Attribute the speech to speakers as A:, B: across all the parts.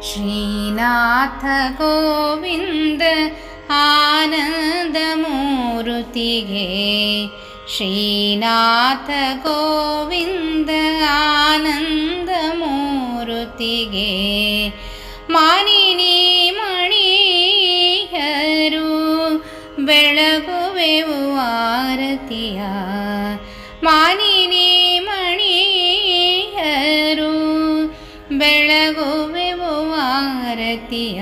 A: ಶ್ರೀನಾಥ ಗೋವಿಂದ ಆನಂದಮೂರುತಿಗೆ ಶ್ರೀನಾಥ ಗೋವಿಂದ ಆನಂದಮೂರುತಿಗೆ ಮಾನಿನಿ ಮಣಿಯರು ಬೆಳಗುವೆವು ಆರತಿಯ ಮಾನಿನಿ ಮಣಿಯರು ಬೆಳಗುವೆವು ಆರತಿಯ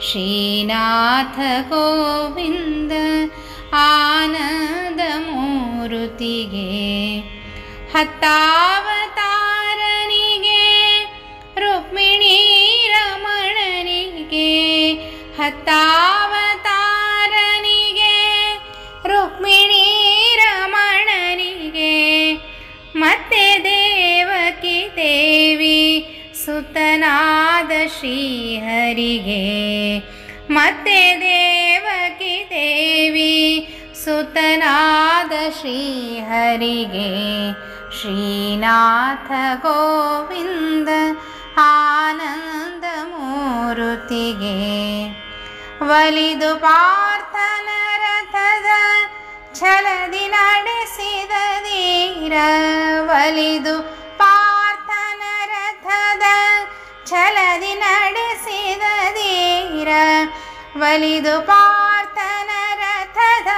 A: ಶ್ರೀನಾಥ ಗೋವಿಂದ ಆನಂದಮೂರುತಿಗೆ ಹತ್ತಾವತಾರನಿಗೆ ರುಕ್ಮಿಣೀ ರಮಣನಿಗೆ ಹತ್ತಾವತಾರನಿಗೆ ರುಕ್ಮಿಣೀ ರಮಣನಿಗೆ ಮತ್ತೆ ದೇವಕಿ ದೇವಿ ಸುತನಾದ ಶ್ರೀಹರಿಗೆ ಮತ್ತೆ ದೇವಕಿ ದೇವಿ ಸುತನಾದ ಶ್ರೀಹರಿಗೆ ಶ್ರೀನಾಥ ಗೋವಿಂದ ಆನಂದಮೂರುತಿಗೆ ಒಲಿದು ಪಾರ್ಥನ ರಥದ ಛಲದಿ ನಡೆಸಿದ ಧೀರ ಒಲಿದು ಪಾರ್ಥನ ರಥದ ಛಲದಿ ನಡೆಸಿದ ಧೀರ ಒಲಿದು ಪಾರ್ಥನ ರಥದ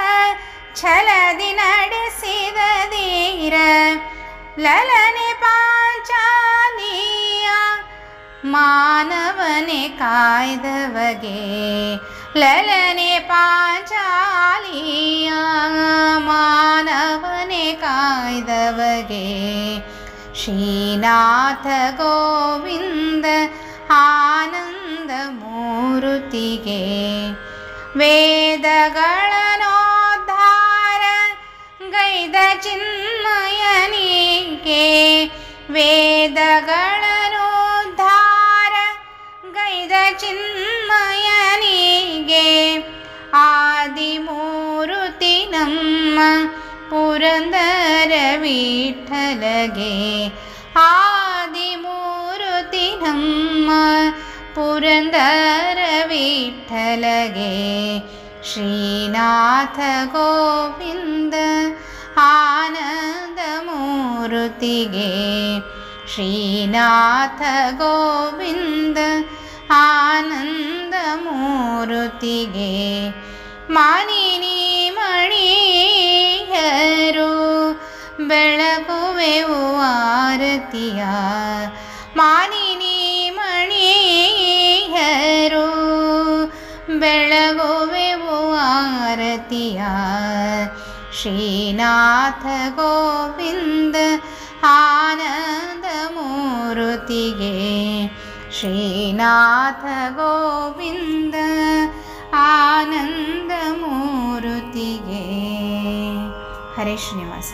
A: ಛಲದಿ ನಡೆಸಿದ ಧೀರ ಲಲನೆ ಪಾಂಚಾಲಿಯ ಮಾನವನೆ ಕಾಯ್ದವಗೆ ಲಲನೆ ಪಾಂಚಾಲಿಯ ಮಾನವನೆ ಕಾಯ್ದವಗೆ ಶ್ರೀನಾಥ ಗೋವಿಂದ ಆನಂದಮೂರುತಿಗೆ ವೇದಗಳನೋದ್ಧಾರ ಗೈದ ಚಿನ್ಮಯನಿಗೆ ವೇದಗಳನೋದ್ಧಾರ ಗೈದ ಚಿನ್ಮಯನಿಗೆ ಆದಿಮೂರುತಿ ನಮ್ಮ ಪುರಂದರ ವಿಠ್ಠಲಗೆ ಆದಿಮೂರುತಿ ನಮ್ಮ ಪುರಂದರ ವಿಠ್ಠಲಗೆ ಶ್ರೀನಾಥ ಗೋವಿಂದ ಆನಂದಮೂರುತಿಗೆ ಶ್ರೀನಾಥ ಗೋವಿಂದ ಆನಂದಮೂರುತಿಗೆ ಮಾನಿನಿ ಮಣಿಯರು ಬೆಳಗುವೆವು ಆರತಿಯ ಮಾನಿನಿ ಮಣಿಯರು ಬೆಳಗುವೆವು ಆರತಿಯ ಶ್ರೀನಾಥ ಗೋವಿಂದ ಆನಂದಮೂರುತಿಗೆ ಶ್ರೀನಾಥ ಗೋವಿಂದ ಆನಂದಮೂರುತಿಗೆ. ಹರೇ ಶ್ರೀನಿವಾಸ.